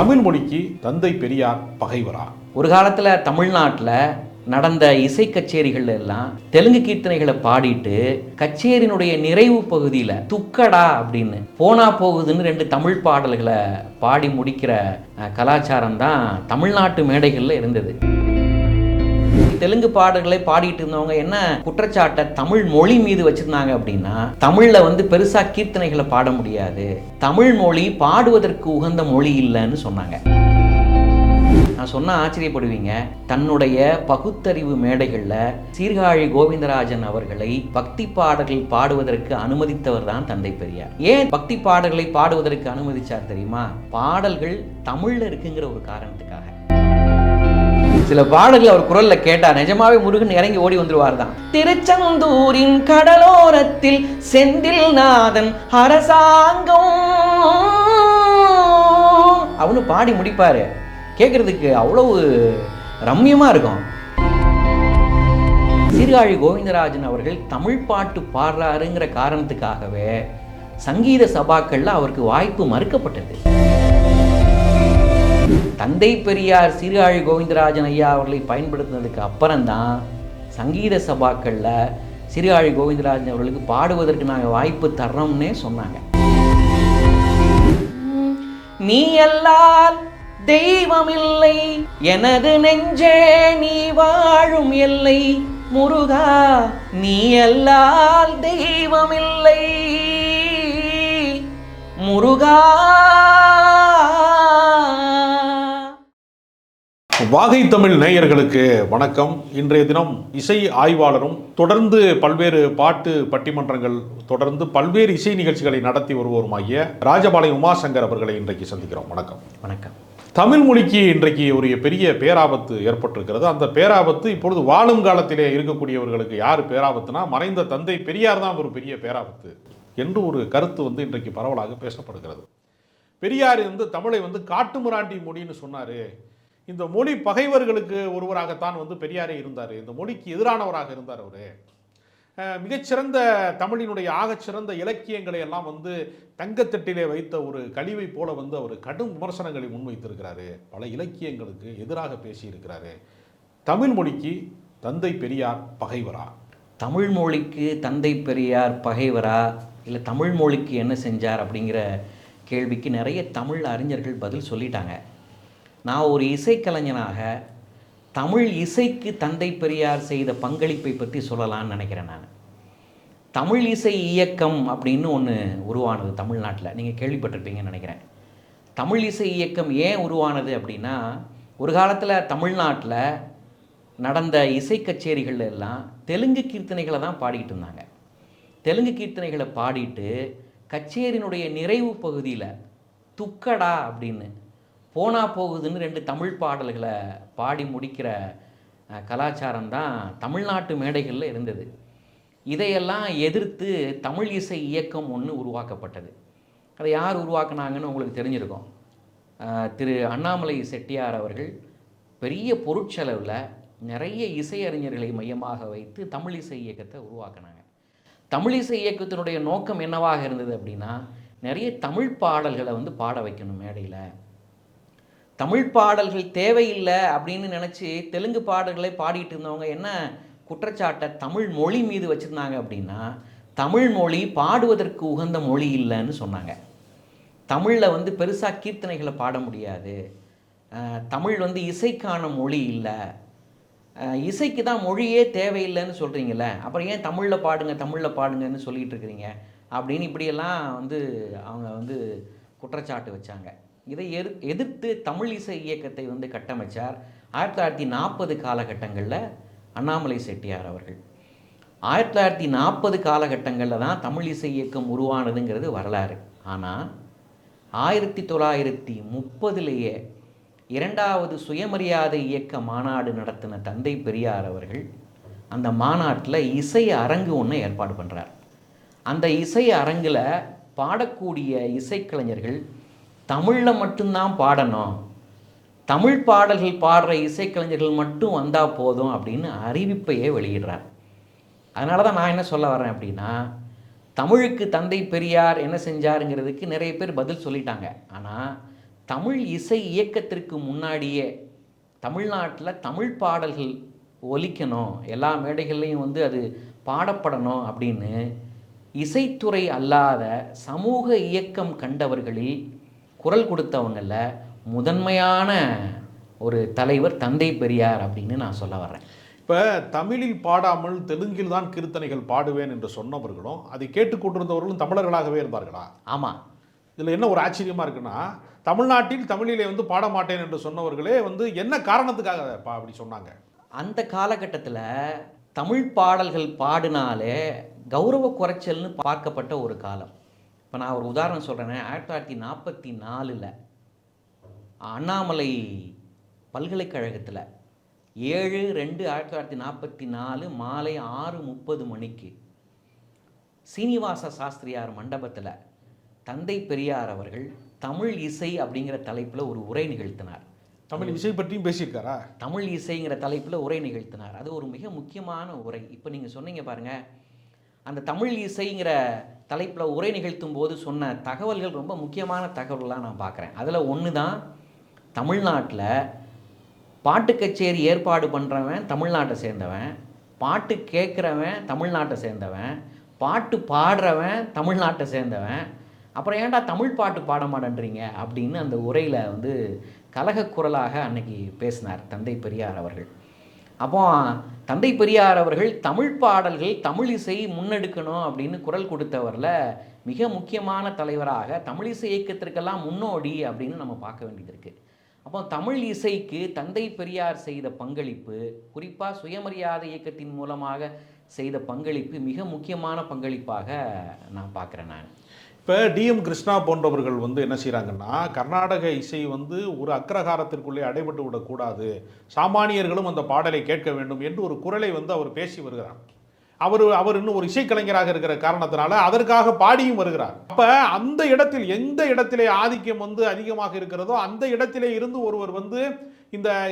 தமிழ் மொழிக்கு தந்தை பெரியார் பகைவரா? ஒரு காலத்தில் தமிழ்நாட்டில் நடந்த இசை கச்சேரிகள் எல்லாம் தெலுங்கு கீர்த்தனைகளை பாடிட்டு கச்சேரியினுடைய நிறைவு பகுதியில் துக்கடா அப்படின்னு போனா போகுதுன்னு 2 தமிழ் பாடல்களை பாடி முடிக்கிற கலாச்சாரம் தான் தமிழ்நாட்டு மேடைகளில் இருந்தது. தெலுங்கு பாடல்களை பாடிட்டு இருந்தவங்க என்ன குற்றச்சாட்டை தமிழ் மொழி மீது வச்சிருந்தாங்க அப்படின்னா, தமிழ்ல பெருசா கீர்த்தனைகளை பாட முடியாது, தமிழ் மொழி பாடுவதற்கு உகந்த மொழி இல்லைன்னு சொன்னாங்க. நான் சொன்ன ஆச்சரியப்படுவீங்க. தன்னுடைய பகுத்தறிவு மேடைகள்ல சீர்காழி கோவிந்தராஜன் அவர்களை பக்தி பாடல்கள் பாடுவதற்கு அனுமதித்தவர் தான் தந்தை பெரியார். ஏன் பக்தி பாடல்களை பாடுவதற்கு அனுமதிச்சார் தெரியுமா? பாடல்கள் தமிழ்ல இருக்குங்கிற ஒரு காரணத்துக்காக. சில பாடல்கள் அவர் குரல்ல கேட்டா நிஜமாவே முருகன் இறங்கி ஓடி வந்துருவார் தான். திருச்செந்தூரின் கடலோரத்தில் செந்தில் நாதன் அரசாங்கம் அவனு பாடி முடிப்பாரு. கேட்கறதுக்கு அவ்வளவு ரம்யமா இருக்கும். சீர்காழி கோவிந்தராஜன் அவர்கள் தமிழ் பாட்டு பாடுறாருங்கிற காரணத்துக்காகவே சங்கீத சபாக்கள்ல அவருக்கு வாய்ப்பு மறுக்கப்பட்டது. தந்தை பெரியார் சீர்காழி கோவிந்தராஜன் ஐயா அவர்களை பயன்படுத்தினதுக்கு அப்புறம்தான் சங்கீத சபாக்கள்ல சீர்காழி கோவிந்தராஜன் அவர்களுக்கு பாடுவதற்கு நாங்கள் வாய்ப்பு தர்றோம்னே சொன்னாங்க. நீ எல்லால் தெய்வமில்லை, எனது நெஞ்சே நீ வாழும் எல்லை, முருகா நீ எல்லால் தெய்வமில்லை, முருகா. வாகை தமிழ் நேயர்களுக்கு வணக்கம். இன்றைய தினம் இசை ஆய்வாளரும் தொடர்ந்து பல்வேறு பாட்டு பட்டிமன்றங்கள் தொடர்ந்து பல்வேறு இசை நிகழ்ச்சிகளை நடத்தி வருவோருமாகிய ராஜபாளையம் உமாசங்கர் அவர்களை இன்றைக்கு சந்திக்கிறோம். வணக்கம். வணக்கம். தமிழ் மொழிக்கு இன்றைக்கு ஒரு பெரிய பேராபத்து ஏற்பட்டிருக்கிறது. அந்த பேராபத்து இப்பொழுது வாழும் காலத்திலே இருக்கக்கூடியவர்களுக்கு யார் பேராபத்துனா, மறைந்த தந்தை பெரியார் தான் ஒரு பெரிய பேராபத்து என்று ஒரு கருத்து இன்றைக்கு பரவலாக பேசப்படுகிறது. பெரியார் தமிழை காட்டுமிராண்டி மொழின்னு சொன்னார். இந்த மொழி பகைவர்களுக்கு ஒருவராகத்தான் பெரியாரே இருந்தார். இந்த மொழிக்கு எதிரானவராக இருந்தார். அவர் மிகச்சிறந்த தமிழினுடைய ஆகச்சிறந்த இலக்கியங்களை எல்லாம் தங்கத்தட்டிலே வைத்த ஒரு கழிவை போல அவர் கடும் விமர்சனங்களை முன்வைத்திருக்கிறாரு. பல இலக்கியங்களுக்கு எதிராக பேசியிருக்கிறாரு. தமிழ் மொழிக்கு தந்தை பெரியார் பகைவரா? தமிழ் மொழிக்கு தந்தை பெரியார் பகைவரா, இல்லை தமிழ் மொழிக்கு என்ன செஞ்சார் அப்படிங்கிற கேள்விக்கு நிறைய தமிழ் அறிஞர்கள் பதில் சொல்லிட்டாங்க. நான் ஒரு இசைக்கலைஞனாக தமிழ் இசைக்கு தந்தை பெரியார் செய்த பங்களிப்பை பற்றி சொல்லலான்னு நினைக்கிறேன். நான் தமிழ் இசை இயக்கம் அப்படின்னு ஒன்று உருவானது தமிழ்நாட்டில். நீங்கள் கேள்விப்பட்டிருப்பீங்கன்னு நினைக்கிறேன். தமிழ் இசை இயக்கம் ஏன் உருவானது அப்படின்னா, ஒரு காலத்தில் தமிழ்நாட்டில் நடந்த இசை கச்சேரிகள் எல்லாம் தெலுங்கு கீர்த்தனைகளை தான் பாடிக்கிட்டு இருந்தாங்க. தெலுங்கு கீர்த்தனைகளை பாடிட்டு கச்சேரியினுடைய நிறைவு பகுதியில் துக்கடா அப்படின்னு போனா போகுதுன்னு 2 தமிழ் பாடல்களை பாடி முடிக்கிற கலாச்சாரம் தான் தமிழ்நாட்டு மேடைகளில் இருந்தது. இதையெல்லாம் எதிர்த்து தமிழ் இசை இயக்கம் ஒன்று உருவாக்கப்பட்டது. அதை யார் உருவாக்குனாங்கன்னு உங்களுக்கு தெரிஞ்சிருக்கும். திரு அண்ணாமலை செட்டியார் அவர்கள் பெரிய பொருட்செலவில் நிறைய இசையறிஞர்களை மையமாக வைத்து தமிழ் இசை இயக்கத்தை உருவாக்குனாங்க. தமிழ் இசை இயக்கத்தினுடைய நோக்கம் என்னவாக இருந்தது அப்படின்னா, நிறைய தமிழ் பாடல்களை பாட வைக்கணும் மேடையில். தமிழ் பாடல்கள் தேவையில்லை அப்படின்னு நினச்சி தெலுங்கு பாடல்களை பாடிட்டு இருந்தவங்க என்ன குற்றச்சாட்டை தமிழ் மொழி மீது வச்சுருந்தாங்க அப்படின்னா, தமிழ் மொழி பாடுவதற்கு உகந்த மொழி இல்லைன்னு சொன்னாங்க. தமிழில் பெருசாக கீர்த்தனைகளை பாட முடியாது, தமிழ் இசைக்கான மொழி இல்லை, இசைக்கு தான் மொழியே தேவையில்லைன்னு சொல்கிறீங்களே, அப்புறம் ஏன் தமிழில் பாடுங்கன்னு சொல்லிகிட்டு இருக்கிறீங்க அப்படின்னு இப்படியெல்லாம் அவங்க குற்றச்சாட்டு வச்சாங்க. இதை எதிர்த்து தமிழ் இசை இயக்கத்தை கட்டமைச்சார் 1940 காலகட்டங்களில் அண்ணாமலை செட்டியார் அவர்கள். 1940 காலகட்டங்களில் தான் தமிழ் இசை இயக்கம் உருவானதுங்கிறது வரலாறு. ஆனால் 1930 2வது சுயமரியாதை இயக்க மாநாடு நடத்தின தந்தை பெரியார் அவர்கள் அந்த மாநாட்டில் இசை அரங்கு ஒன்று ஏற்பாடு பண்ணுறார். அந்த இசை அரங்கில் பாடக்கூடிய இசைக்கலைஞர்கள் தமிழில் மட்டும்தான் பாடணும், தமிழ் பாடல்கள் பாடுற இசைக்கலைஞர்கள் மட்டும் வந்தால் போதும் அப்படின்னு அறிவிப்பையே வெளியிடுறார். அதனால தான் நான் என்ன சொல்ல வரேன் அப்படின்னா, தமிழுக்கு தந்தை பெரியார் என்ன செஞ்சாருங்கிறதுக்கு நிறைய பேர் பதில் சொல்லிட்டாங்க. ஆனால் தமிழ் இசை இயக்கத்திற்கு முன்னாடியே தமிழ்நாட்டில் தமிழ் பாடல்கள் ஒலிக்கணும், எல்லா மேடைகள்லையும் வந்து அது பாடப்படணும் அப்படின்னு இசைத்துறை அல்லாத சமூக இயக்கம் கண்டவர்களில் குரல் கொடுத்தவங்கள முதன்மையான ஒரு தலைவர் தந்தை பெரியார் அப்படின்னு நான் சொல்ல வர்றேன். இப்போ தமிழில் பாடாமல் தெலுங்கில் தான் கீர்த்தனைகள் பாடுவேன் என்று சொன்னவர்களும் அதை கேட்டுக்கொண்டிருந்தவர்களும் தமிழர்களாகவே இருந்தார்களா? ஆமாம். இதில் என்ன ஒரு ஆச்சரியமாக இருக்குன்னா, தமிழ்நாட்டில் தமிழிலே வந்து பாட மாட்டேன் என்று சொன்னவர்களே வந்து என்ன காரணத்துக்காக அப்படி சொன்னாங்க? அந்த காலகட்டத்தில் தமிழ் பாடல்கள் பாடினாலே கௌரவ குறைச்சல்னு பார்க்கப்பட்ட ஒரு காலம். இப்போ நான் ஒரு உதாரணம் சொல்கிறேன். 1944 அண்ணாமலை பல்கலைக்கழகத்தில் 7/2/1944 மாலை 6:30 மணிக்கு சீனிவாச சாஸ்திரியார் மண்டபத்தில் தந்தை பெரியார் அவர்கள் தமிழ் இசை அப்படிங்கிற தலைப்பில் ஒரு உரை நிகழ்த்தினார். தமிழ் இசை பற்றியும் பேசியிருக்காரா? தமிழ் இசைங்கிற தலைப்பில் உரை நிகழ்த்தினார். அது ஒரு மிக முக்கியமான உரை. இப்போ நீங்கள் சொன்னீங்க பாருங்கள், அந்த தமிழ் இசைங்கிற தலைப்பில் உரை நிகழ்த்தும் போது சொன்ன தகவல்கள் ரொம்ப முக்கியமான தகவல்களாக நான் பார்க்குறேன். அதில் ஒன்று தான், தமிழ்நாட்டில் பாட்டு கச்சேரி ஏற்பாடு பண்ணுறவன் தமிழ்நாட்டை சேர்ந்தவன், பாட்டு கேட்குறவன் தமிழ்நாட்டை சேர்ந்தவன், பாட்டு பாடுறவன் தமிழ்நாட்டை சேர்ந்தவன், அப்புறம் ஏன்டா தமிழ் பாட்டு பாட மாட்டேன்றீங்க அப்படின்னு அந்த உரையில் வந்து கலகக்குரலாக அன்னைக்கு பேசினார் தந்தை பெரியார் அவர்கள். அப்போ தந்தை பெரியார் அவர்கள் தமிழ் பாடல்கள் தமிழ் இசை முன்னெடுக்கணும் அப்படின்னு குரல் கொடுத்தவரில் மிக முக்கியமான தலைவராக, தமிழ் இசை இயக்கத்திற்கெல்லாம் முன்னோடி அப்படின்னு நம்ம பார்க்க வேண்டியது இருக்குது. அப்போ தமிழ் இசைக்கு தந்தை பெரியார் செய்த பங்களிப்பு, குறிப்பாக சுயமரியாதை இயக்கத்தின் மூலமாக செய்த பங்களிப்பு மிக முக்கியமான பங்களிப்பாக நான் பார்க்குறேன். நான் இப்போ டிஎம் கிருஷ்ணா போன்றவர்கள் வந்து என்ன செய்கிறாங்கன்னா, கர்நாடக இசை வந்து ஒரு அக்ரஹாரத்திற்குள்ளே அடைபட்டு விடக்கூடாது, சாமானியர்களும் அந்த பாடலை கேட்க வேண்டும் என்று ஒரு குரலை வந்து அவர் பேசி வருகிறார். அவர் இன்னும் ஒரு இசைக்கலைஞராக இருக்கிற காரணத்தினால அதற்காக பாடியும் வருகிறார். அப்போ அந்த இடத்தில் எந்த இடத்திலே ஆதிக்கம் வந்து அதிகமாக இருக்கிறதோ அந்த இடத்திலே இருந்து ஒருவர் வந்து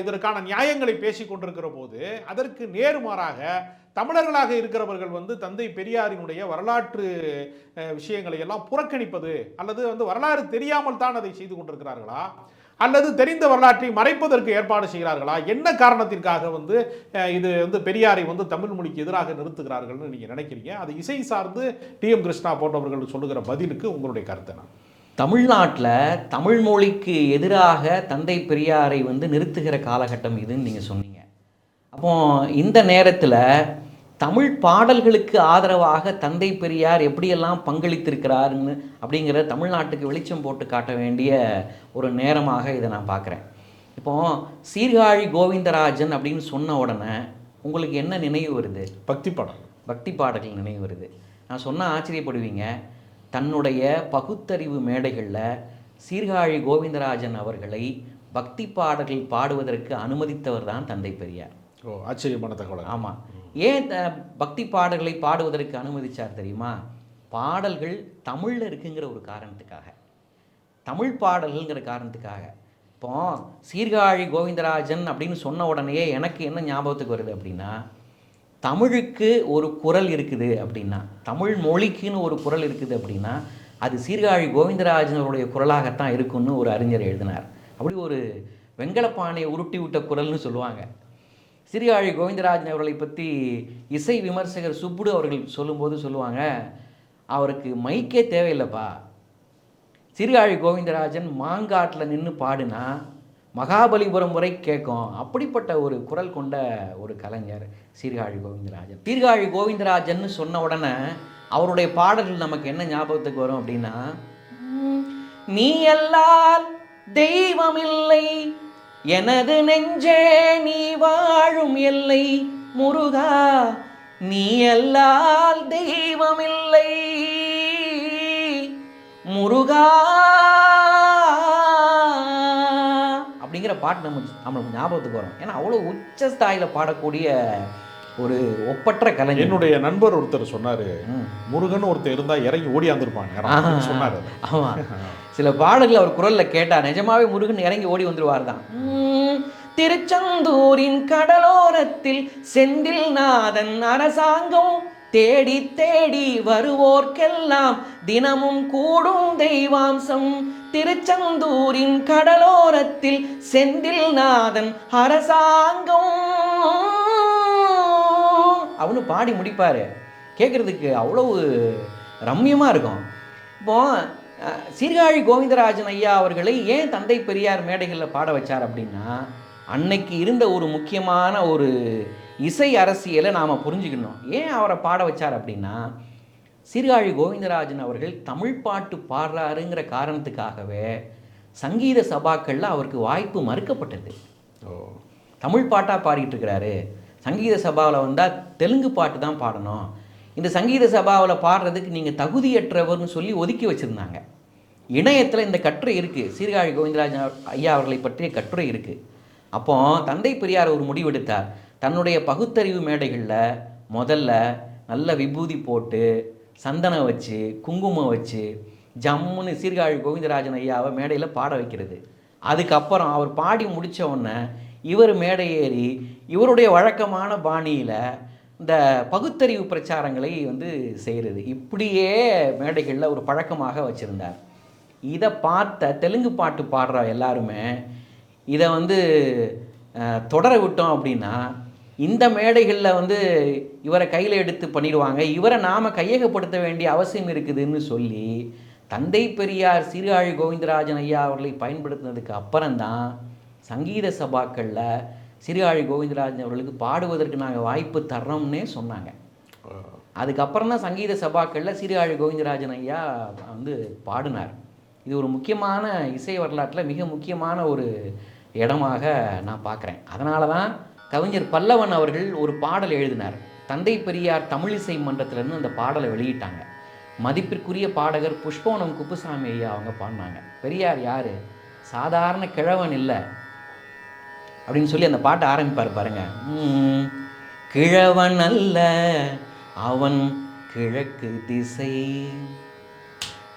இதற்கான நியாயங்களை பேசி கொண்டிருக்கிற போது, அதற்கு நேர்மாறாக தமிழர்களாக இருக்கிறவர்கள் வந்து தந்தை பெரியாரினுடைய வரலாற்று விஷயங்களை எல்லாம் புறக்கணிப்பது, அல்லது வந்து வரலாறு தெரியாமல் தான் அதை செய்து கொண்டிருக்கிறார்களா, அல்லது தெரிந்த வரலாற்றை மறைப்பதற்கு ஏற்பாடு செய்கிறார்களா, என்ன காரணத்திற்காக வந்து இது வந்து பெரியாரை வந்து தமிழ் மொழிக்கு எதிராக நிறுத்துகிறார்கள்னு நீங்கள் நினைக்கிறீங்க? அது இசை சார்ந்து டிஎம் கிருஷ்ணா போன்றவர்கள் சொல்லுகிற பதிலுக்கு உங்களுடைய கருத்து என்ன? தமிழ்நாட்டில் தமிழ் மொழிக்கு எதிராக தந்தை பெரியாரை வந்து நிறுத்துகிற காலகட்டம் இதுன்னு நீங்கள் சொன்னீங்க. அப்போ இந்த நேரத்தில் தமிழ் பாடல்களுக்கு ஆதரவாக தந்தை பெரியார் எப்படியெல்லாம் பங்களித்திருக்கிறாருன்னு அப்படிங்கிற தமிழ்நாட்டுக்கு வெளிச்சம் போட்டு காட்ட வேண்டிய ஒரு நேரமாக இதை நான் பார்க்குறேன். இப்போது சீர்காழி கோவிந்தராஜன் அப்படின்னு சொன்ன உடனே உங்களுக்கு என்ன நினைவு வருது? பக்தி பாடல்கள் நினைவு வருது. நான் சொன்னால் ஆச்சரியப்படுவீங்க, தன்னுடைய பகுத்தறிவு மேடைகளில் சீர்காழி கோவிந்தராஜன் அவர்களை பக்தி பாடல்கள் பாடுவதற்கு அனுமதித்தவர் தான் தந்தை பெரியார். ஆச்சரியமான தகவல். ஆமாம். ஏன் பக்தி பாடல்களை பாடுவதற்கு அனுமதிச்சார் தெரியுமா? பாடல்கள் தமிழில் இருக்குங்கிற ஒரு காரணத்துக்காக, தமிழ் பாடல்கள்ங்கிற காரணத்துக்காக. இப்போ சீர்காழி கோவிந்தராஜன் அப்படின்னு சொன்ன உடனே எனக்கு என்ன ஞாபகத்துக்கு வருது அப்படின்னா, தமிழுக்கு ஒரு குரல் இருக்குது அப்படின்னா, தமிழ் மொழிக்குன்னு ஒரு குரல் இருக்குது அப்படின்னா, அது சீர்காழி கோவிந்தராஜன் அவருடைய குரலாகத்தான் இருக்குன்னு ஒரு அறிஞர் எழுதினார். அப்படி ஒரு வெங்கலப்பானையை உருட்டி விட்ட குரல்னு சொல்லுவாங்க. சீர்காழி கோவிந்தராஜன் அவர்களை பற்றி இசை விமர்சகர் சுப்புடு அவர்கள் சொல்லும்போது சொல்லுவாங்க, அவருக்கு மைக்கே தேவையில்லைப்பா, சீர்காழி கோவிந்தராஜன் மாங்காட்டில் நின்று பாடினா மகாபலிபுரம் வரை கேட்கும், அப்படிப்பட்ட ஒரு குரல் கொண்ட ஒரு கலைஞர் சீர்காழி கோவிந்தராஜன். சீர்காழி கோவிந்தராஜன் சொன்ன உடனே அவருடைய பாடல்கள் நமக்கு என்ன ஞாபகத்துக்கு வரும் அப்படின்னா, நீ எல்லால் தெய்வமில்லை, எனது நெஞ்சே நீ வாழும் எல்லை, முருகா நீ எல்லால் தெய்வமில்லை, முருகா அப்படிங்கிற பாட்டு நம்மளுக்கு ஞாபகத்துக்கு வரும். ஏன்னா அவ்வளோ உச்ச ஸ்தாயில் பாடக்கூடிய ஒரு ஒப்பற்ற கலைஞர். என்னுடைய நண்பர் ஒருத்தர் சொன்னார், முருகன் ஒருத்தர் இருந்தால் இறங்கி ஓடியாந்துருப்பாங்க சொன்னார். ஆமாம், சில பாடல்கள் அவர் குரலில் கேட்டால் நிஜமாவே முருகன் இறங்கி ஓடி வந்துடுவார் தான். திருச்செந்தூரின் கடலோரத்தில் செந்தில் நாதன் அரசாங்கம் தேடி தேடி வருவோர்க்கெல்லாம் தினமும் கூடும் தெய்வாம்சம், திருச்செந்தூரின் கடலோரத்தில் செந்தில் நாதன் அரசாங்கம் அவனு பாடி முடிப்பார். கேட்குறதுக்கு அவ்வளவு ரம்யமாக இருக்கும். இப்போ சீர்காழி கோவிந்தராஜன் ஐயா அவர்களை ஏன் தந்தை பெரியார் மேடைகளில் பாட வச்சார் அப்படின்னா, அன்னைக்கு இருந்த ஒரு முக்கியமான ஒரு இசை அரசியலை நாம் புரிஞ்சுக்கணும். ஏன் அவரை பாட வச்சார் அப்படின்னா, சீர்காழி கோவிந்தராஜன் அவர்கள் தமிழ் பாட்டு பாடுறாருங்கிற காரணத்துக்காகவே சங்கீத சபாக்களில் அவருக்கு வாய்ப்பு மறுக்கப்பட்டது. தமிழ் பாட்டாக பாடிட்டு இருக்கிறாரு, சங்கீத சபாவில் வந்தால் தெலுங்கு பாட்டு தான் பாடணும், இந்த சங்கீத சபாவில் பாடுறதுக்கு நீங்கள் தகுதியற்றவர்னு சொல்லி ஒதுக்கி வச்சுருந்தாங்க. இணையத்தில் இந்த கட்டுரை இருக்குது, சீர்காழி கோவிந்தராஜன் ஐயா அவர்களை பற்றிய கட்டுரை இருக்குது. அப்போ தந்தை பெரியார் ஒரு முடிவெடுத்தார். தன்னுடைய பகுத்தறிவு மேடைகளில் முதல்ல நல்ல விபூதி போட்டு சந்தனம் வச்சு குங்குமம் வச்சு ஜம்முன்னு சீர்காழி கோவிந்தராஜன் ஐயாவை மேடையில் பாட வைக்கிறது. அதுக்கப்புறம் அவர் பாடி முடித்த உடனே இவர் மேடை ஏறி இவருடைய வழக்கமான பாணியில் இந்த பகுத்தறிவு பிரச்சாரங்களை செய்கிறது. இப்படியே மேடைகளில் ஒரு பழக்கமாக வச்சுருந்தார். இதை பார்த்த தெலுங்கு பாட்டு பாடுற எல்லாருமே இதை தொடர விட்டோம் அப்படின்னா இந்த மேடைகளில் இவரை கையில் எடுத்து பண்ணிடுவாங்க, இவரை நாம் கையகப்படுத்த வேண்டிய அவசியம் இருக்குதுன்னு சொல்லி தந்தை பெரியார் சீர்காழி கோவிந்தராஜன் ஐயா அவர்களை பயன்படுத்தினதுக்கு அப்புறம்தான் சங்கீத சபாக்களில் சீர்காழி கோவிந்தராஜன் அவர்களுக்கு பாடுவதற்கு நாங்கள் வாய்ப்பு தர்றோம்னே சொன்னாங்க. அதுக்கப்புறம் தான் சங்கீத சபாக்களில் சீர்காழி கோவிந்தராஜன் ஐயா பாடினார். இது ஒரு முக்கியமான இசை வரலாற்றில் மிக முக்கியமான ஒரு இடமாக நான் பார்க்குறேன். அதனால தான் கவிஞர் பல்லவன் அவர்கள் ஒரு பாடல் எழுதினார். தந்தை பெரியார் தமிழிசை மன்றத்திலேருந்து அந்த பாடலை வெளியிட்டாங்க. மதிப்பிற்குரிய பாடகர் புஷ்பவனம் குப்புசாமி ஐயா அவங்க பாடினாங்க. பெரியார் யார், சாதாரண கிழவன் இல்லை அப்படின்னு சொல்லி அந்த பாட்டை ஆரம்பிப்பார் பாருங்க. கிழவன் அல்ல அவன் கிழக்கு திசை,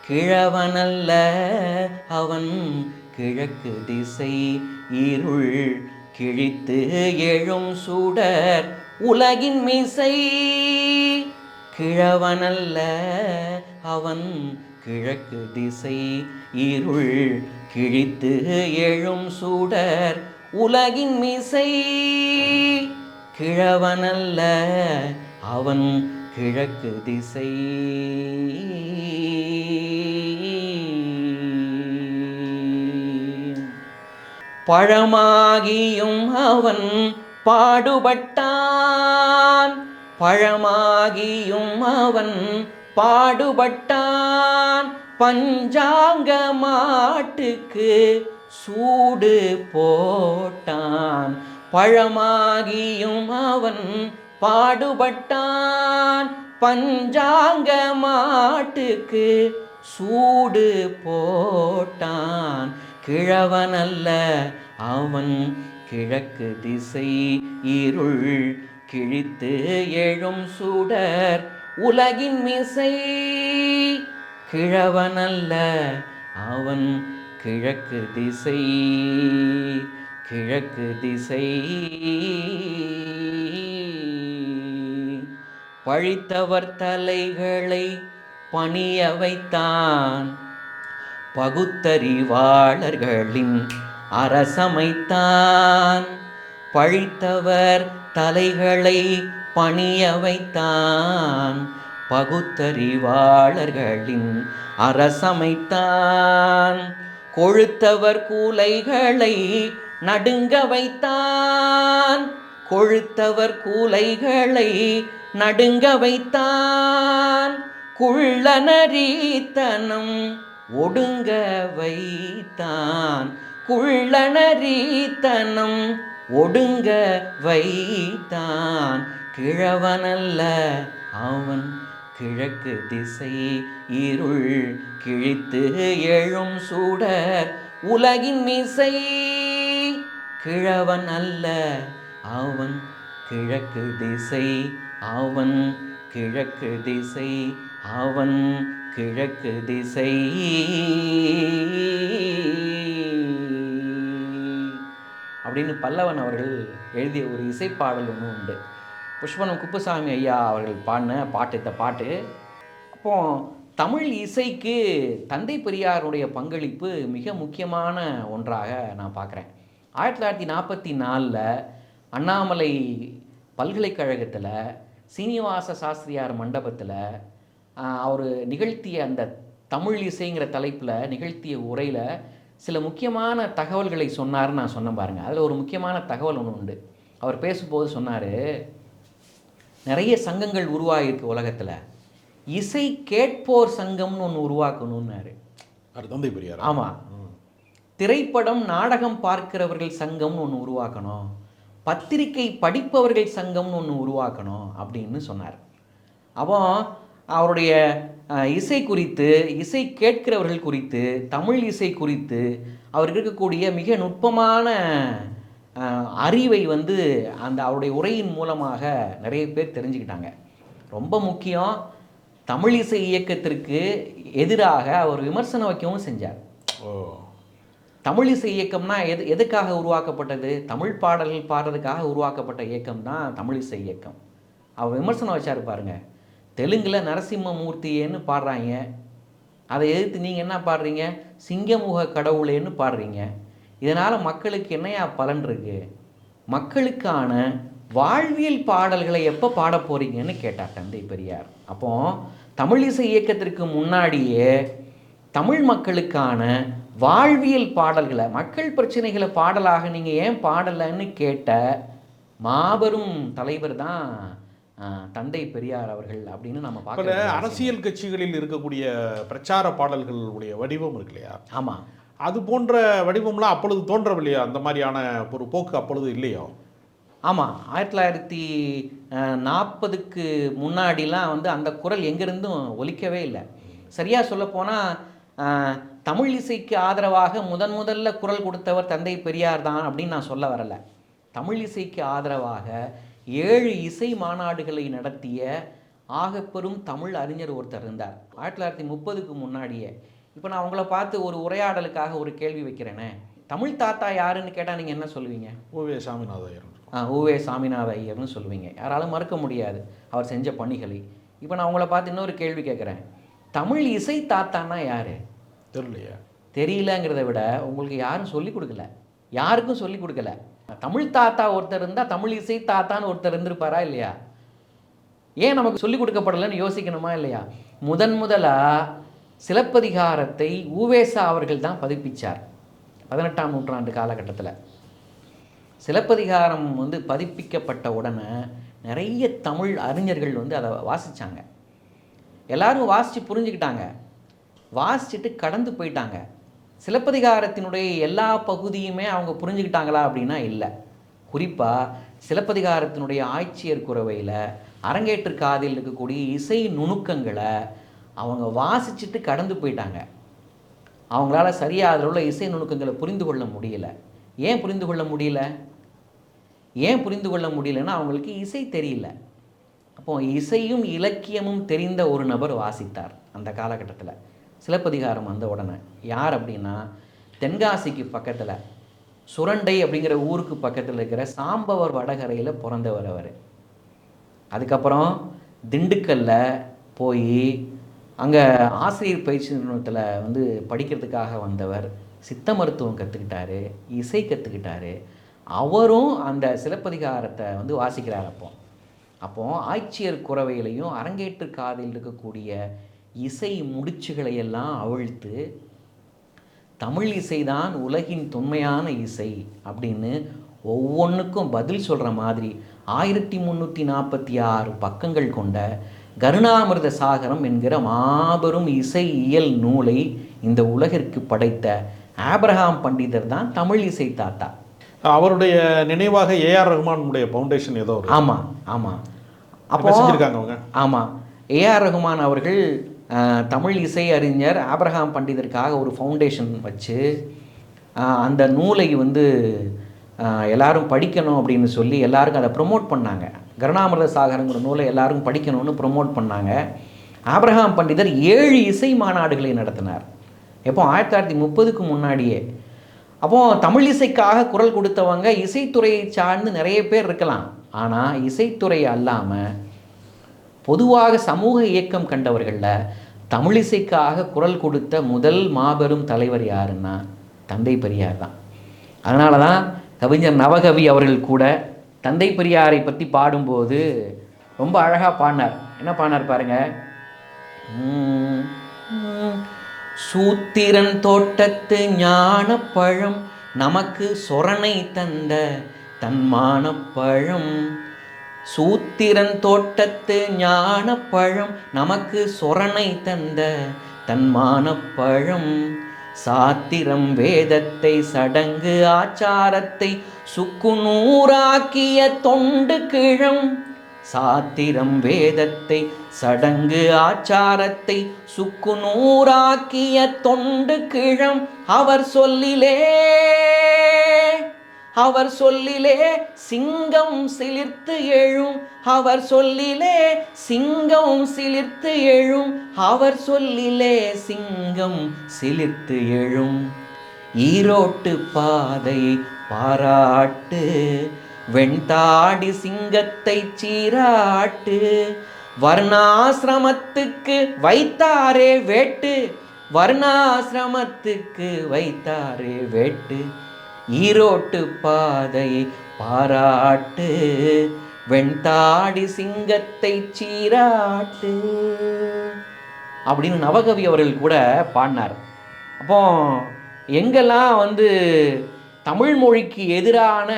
கிழவன் அல்ல அவன் கிழக்கு திசை, இருள் கிழித்து எழும் சுடர் உலகின் மீசை, கிழவன் அல்ல அவன் கிழக்கு திசை, இருள் கிழித்து எழும் சுடர் உலகின் மீசை, கிழவன் அல்ல அவன் கிழக்கு திசை. பழமாகியும் அவன் பாடுபட்டான், பழமாகியும் அவன் பாடுபட்டான், பஞ்சாங்க மாட்டுக்கு சூடு போட்டான், பழமாகியும் அவன் பாடுபட்டான், பஞ்சாங்க மாட்டுக்கு சூடு போட்டான், கிழவன் அல்ல அவன் கிழக்கு திசை, இருள் கிழித்து எழும் சுடர் உலகின் மீசை, கிழவன் அல்ல அவன் கிழக்கு திசை, கிழக்கு திசை. பழித்தவர் தலைகளை பணிய வைத்தான், பகுத்தறிவாளர்களின் அரசமைத்தான், பழித்தவர் தலைகளை பணிய வைத்தான், பகுத்தறிவாளர்களின் அரசமைத்தான், கொழுத்தவர் கூலைகளை நடுங்க வைத்தான், கொழுத்தவர் கூலைகளை நடுங்க வைத்தான், குள்ளநரித்தனம் ஒடுங்க வைத்தான், குள்ளநரித்தனம் ஒடுங்க வைத்தான், கிழவனல்ல அவன் கிழக்கு திசை, இருள் கிழித்து எழும் சுடர் உலகின் மீசை, கிழவன் அல்ல அவன் கிழக்கு திசை, அவன் கிழக்கு திசை, அவன் கிழக்கு திசை. அப்படின்னு பல்லவன் அவர்கள் எழுதிய ஒரு இசைப்பாடல் ஒன்று உண்டு. புஷ்பவனம் குப்புசாமி ஐயா அவர்கள் பாடின பாட்டு இந்த பாட்டு. அப்போ தமிழ் இசைக்கு தந்தை பெரியாருடைய பங்களிப்பு மிக முக்கியமான ஒன்றாக நான் பார்க்குறேன். 1944 அண்ணாமலை பல்கலைக்கழகத்தில் சீனிவாச சாஸ்திரியார் மண்டபத்தில் அவர் நிகழ்த்திய அந்த தமிழ் இசைங்கிற தலைப்பில் நிகழ்த்திய உரையில் சில முக்கியமான தகவல்களை சொன்னார்னு நான் சொன்னேன் பாருங்கள். அதில் ஒரு முக்கியமான தகவல் ஒன்று உண்டு. அவர் பேசும்போது சொன்னார், நிறைய சங்கங்கள் உருவாகிருக்கு உலகத்தில், இசை கேட்போர் சங்கம்னு ஒன்று உருவாக்கணும்னாரு. தந்தை பெரியார். ஆமாம். திரைப்படம் நாடகம் பார்க்கிறவர்கள் சங்கம்னு ஒன்று உருவாக்கணும், பத்திரிகை படிப்பவர்கள் சங்கம்னு ஒன்று உருவாக்கணும் அப்படின்னு சொன்னார். அப்போ அவருடைய இசை குறித்து, இசை கேட்கிறவர்கள் குறித்து, தமிழ் இசை குறித்து அவர் இருக்கக்கூடிய மிக நுட்பமான அறிவை வந்து அந்த அவருடைய உரையின் மூலமாக நிறைய பேர் தெரிஞ்சுக்கிட்டாங்க. ரொம்ப முக்கியம், தமிழ் இசை இயக்கத்திற்கு எதிராக அவர் விமர்சனம் வைக்கவும் செஞ்சார். தமிழ் இசை இயக்கம்னா எதுக்காக உருவாக்கப்பட்டது? தமிழ் பாடல்கள் பாடுறதுக்காக உருவாக்கப்பட்ட இயக்கம் தான் தமிழ் இசை இயக்கம். அவர் விமர்சனம் வச்சார் பாருங்க. தெலுங்கில் நரசிம்மமூர்த்தியேன்னு பாடுறாங்க, அதை எதிர்த்து நீங்கள் என்ன பாடுறீங்க? சிங்கமுக கடவுளேன்னு பாடுறீங்க. இதனால் மக்களுக்கு என்னையா பலன் இருக்கு? மக்களுக்கான வாழ்வியல் பாடல்களை எப்போ பாட போகிறீங்கன்னு கேட்டார் தந்தை பெரியார். அப்போ தமிழ் இசை இயக்கத்திற்கு முன்னாடியே தமிழ் மக்களுக்கான வாழ்வியல் பாடல்களை, மக்கள் பிரச்சனைகளை பாடலாக நீங்கள் ஏன் பாடலைன்னு கேட்ட மாபெரும் தலைவர் தான் தந்தை பெரியார் அவர்கள் அப்படின்னு நம்ம பார்க்கல. அரசியல் கட்சிகளில் இருக்கக்கூடிய பிரச்சார பாடல்களுடைய வடிவம் இருக்கு இல்லையா? ஆமாம். அது போன்ற வடிவம்லாம் அப்பொழுது தோன்றவில்லையா? அந்த மாதிரியான ஒரு போக்கு அப்பொழுது இல்லையோ? ஆமாம். 1940க்கு முன்னாடிலாம் வந்து அந்த குரல் எங்கேருந்தும் ஒலிக்கவே இல்லை. சரியாக சொல்லப்போனால் தமிழ் இசைக்கு ஆதரவாக முதல்ல குரல் கொடுத்தவர் தந்தை பெரியார் தான் அப்படின்னு நான் சொல்ல வரலை. தமிழ் இசைக்கு ஆதரவாக 7 இசை மாநாடுகளை நடத்திய ஆகப்பெரும் தமிழ் அறிஞர் ஒருத்தர் இருந்தார் 1930க்கு முன்னாடியே. இப்போ நான் உங்களை பார்த்து ஒரு உரையாடலுக்காக ஒரு கேள்வி வைக்கிறேனே, தமிழ் தாத்தா யாருன்னு கேட்டால் நீங்கள் என்ன சொல்லுவீங்க? ஓவே சாமிநாத ஐயர். ஓவே சாமிநாத ஐயர்னு சொல்லுவீங்க. யாராலும் மறுக்க முடியாது அவர் செஞ்ச பணிகளை. இப்போ நான் உங்களை பார்த்து இன்னொரு கேள்வி கேட்குறேன், தமிழ் இசை தாத்தான்னா யார்? தெரியலையா? தெரியலங்கிறத விட உங்களுக்கு யாரும் சொல்லிக் கொடுக்கல, யாருக்கும் சொல்லிக் கொடுக்கல. தமிழ் தாத்தா ஒருத்தர் இருந்தால் தமிழ் இசை தாத்தான்னு ஒருத்தர் இருந்திருப்பாரா இல்லையா? ஏன் நமக்கு சொல்லிக் கொடுக்கப்படலைன்னு யோசிக்கணுமா இல்லையா? முதலாக சிலப்பதிகாரத்தை ஊவேசா அவர்கள் தான் பதிப்பிச்சார் 18ஆம் நூற்றாண்டு காலகட்டத்தில். சிலப்பதிகாரம் வந்து பதிப்பிக்கப்பட்ட உடனே நிறைய தமிழ் அறிஞர்கள் வந்து அதை வாசித்தாங்க. எல்லாரும் வாசித்து புரிஞ்சுக்கிட்டாங்க, வாசிச்சுட்டு கடந்து போயிட்டாங்க. சிலப்பதிகாரத்தினுடைய எல்லா பகுதியுமே அவங்க புரிஞ்சுக்கிட்டாங்களா அப்படின்னா இல்லை. குறிப்பாக சிலப்பதிகாரத்தினுடைய ஆட்சியர் குரவையில் அரங்கேற்று காதில் இருக்கக்கூடிய இசை நுணுக்கங்களை அவங்க வாசிச்சுட்டு கடந்து போயிட்டாங்க. அவங்களால சரியாக அதில் உள்ள இசை நுணுக்கங்களை புரிந்து கொள்ள முடியல. ஏன் புரிந்து கொள்ள முடியல? அவங்களுக்கு இசை தெரியல. அப்போ இசையும் இலக்கியமும் தெரிந்த ஒரு நபர் வாசித்தார் அந்த காலகட்டத்தில் சிலப்பதிகாரம் வந்த உடனே. யார் அப்படின்னா, தென்காசிக்கு பக்கத்தில் சுரண்டை அப்படிங்கிற ஊருக்கு பக்கத்தில் இருக்கிற சாம்பவர் வடகரையில் பிறந்தவர் அவர். அதுக்கப்புறம் திண்டுக்கல்ல போய் அங்கே ஆசிரியர் பயிற்சி நிறுவனத்தில் வந்து படிக்கிறதுக்காக வந்தவர். சித்த மருத்துவம் கற்றுக்கிட்டாரு, இசை கற்றுக்கிட்டாரு. அவரும் அந்த சிலப்பதிகாரத்தை வந்து வாசிக்கிறார். அப்போ ஆட்சியர் குரவையிலையும் அரங்கேற்று காதில் இருக்கக்கூடிய இசை முடிச்சுகளையெல்லாம் அவிழ்த்து தமிழ் இசைதான் உலகின் தொன்மையான இசை அப்படின்னு ஒவ்வொன்றுக்கும் பதில் சொல்கிற மாதிரி 1346 பக்கங்கள் கொண்ட கருணாமிர்த சாகரம் என்கிற மாபெரும் இசை இயல் நூலை இந்த உலகிற்கு படைத்த ஆபிரகாம் பண்டிதர் தான் தமிழ் இசை தாத்தா. அவருடைய நினைவாக ஏஆர் ரஹ்மானுடைய ஃபவுண்டேஷன் ஏதோ. ஆமாம் ஆமாம். அப்போ செஞ்சுருக்காங்க அவங்க. ஆமாம். ஏஆர் ரஹ்மான் அவர்கள் தமிழ் இசை அறிஞர் ஆபிரகாம் பண்டிதருக்காக ஒரு ஃபவுண்டேஷன் வச்சு அந்த நூலை வந்து எல்லாரும் படிக்கணும் அப்படின்னு சொல்லி எல்லாருக்கும் அதை ப்ரொமோட் பண்ணாங்க. கருணாமிர்த சாகரங்கிற நூலை எல்லாரும் படிக்கணும்னு ப்ரொமோட் பண்ணாங்க. ஆபிரகாம் பண்டிதர் 7 இசை மாநாடுகளை நடத்தினார். எப்போ? 1930க்கு முன்னாடியே. அப்போது தமிழ் இசைக்காக குரல் கொடுத்தவங்க இசைத்துறையை சார்ந்து நிறைய பேர் இருக்கலாம். ஆனால் இசைத்துறை அல்லாமல் பொதுவாக சமூக இயக்கம் கண்டவர்களில் தமிழிசைக்காக குரல் கொடுத்த முதல் மாபெரும் தலைவர் யாருன்னா தந்தை பெரியார் தான். அதனால தான் கவிஞர் நவகவி அவர்கள் கூட தந்தை பெரியாரை பற்றி பாடும்போது ரொம்ப அழகாக பாடினார். என்ன பாடினார் பாருங்க. சூத்திரன் தோட்டத்து ஞானப்பழம் நமக்கு சொரணை தந்த தன்மானப்பழம். சூத்திரன் தோட்டத்து ஞானப்பழம் நமக்கு சொரணை தந்த தன்மானப்பழம். சாத்திரம் வேதத்தை சடங்கு ஆச்சாரத்தை சுக்குநூறாக்கிய தொண்டு கிழம். சாத்திரம் வேதத்தை சடங்கு ஆச்சாரத்தை சுக்குநூறாக்கிய தொண்டு கிழம். அவர் சொல்லிலே சிங்கம் சிலிர்த்து எழும். அவர் சொல்லிலே சிங்கம் சிலிர்த்து எழும். அவர் சொல்லிலே சிங்கம் சிலிர்த்து எழும். ஈரோட்டு பாதையை பாராட்டு, வெண்தாடி சிங்கத்தை சீராட்டு. வர்ணாசிரமத்துக்கு வைத்தாரே வேட்டு, வர்ணாசிரமத்துக்கு வைத்தாரே வேட்டு. ஈரோட்டு பாதையை பாராட்டு, வெண்தாடி சிங்கத்தை சீராட்டு அப்படின்னு நவகவி அவர்கள் கூட பாடினார். அப்போ எங்கெல்லாம் தமிழ் மொழிக்கு எதிரான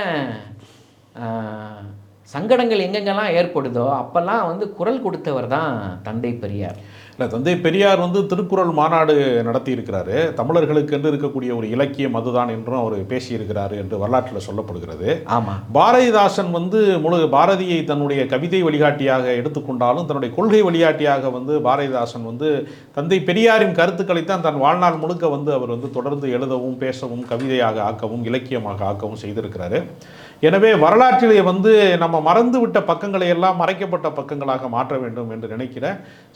சங்கடங்கள் எங்கெங்கெல்லாம் ஏற்படுதோ அப்பெல்லாம் குரல் கொடுத்தவர் தான் தந்தை பெரியார். இல்லை, தந்தை பெரியார் திருக்குறள் மாநாடு நடத்தி இருக்கிறாரு. தமிழர்களுக்கு என்று இருக்கக்கூடிய ஒரு இலக்கியம் அதுதான் என்றும் அவர் பேசியிருக்கிறாரு என்று வரலாற்றில் சொல்லப்படுகிறது. ஆமாம், பாரதிதாசன் முழு பாரதியை தன்னுடைய கவிதை வழிகாட்டியாக எடுத்துக்கொண்டாலும் தன்னுடைய கொள்கை வழிகாட்டியாக பாரதிதாசன் தந்தை பெரியாரின் கருத்துக்களைத்தான் தன் வாழ்நாள் முழுக்க அவர் தொடர்ந்து எழுதவும் பேசவும் கவிதையாக ஆக்கவும் இலக்கியமாக ஆக்கவும் செய்திருக்கிறாரு. எனவே வரலாற்றிலே நம்ம மறந்துவிட்ட பக்கங்களை எல்லாம் மறைக்கப்பட்ட பக்கங்களாக மாற்ற வேண்டும் என்று நினைக்கிற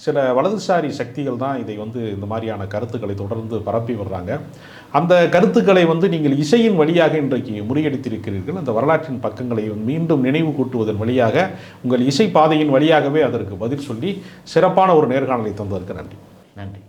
சில வலதுசாரி சக்திகள் தான் இதை இந்த மாதிரியான கருத்துக்களை தொடர்ந்து பரப்பி வர்றாங்க. அந்த கருத்துக்களை நீங்கள் இசையின் வழியாக இன்றைக்கு முறியடித்திருக்கிறீர்கள். அந்த வரலாற்றின் பக்கங்களை மீண்டும் நினைவு கூட்டுவதன் வழியாக உங்கள் இசை பாதையின் வழியாகவே அதற்கு பதில் சொல்லி சிறப்பான ஒரு நேர்காணலை தந்ததற்கு நன்றி. நன்றி.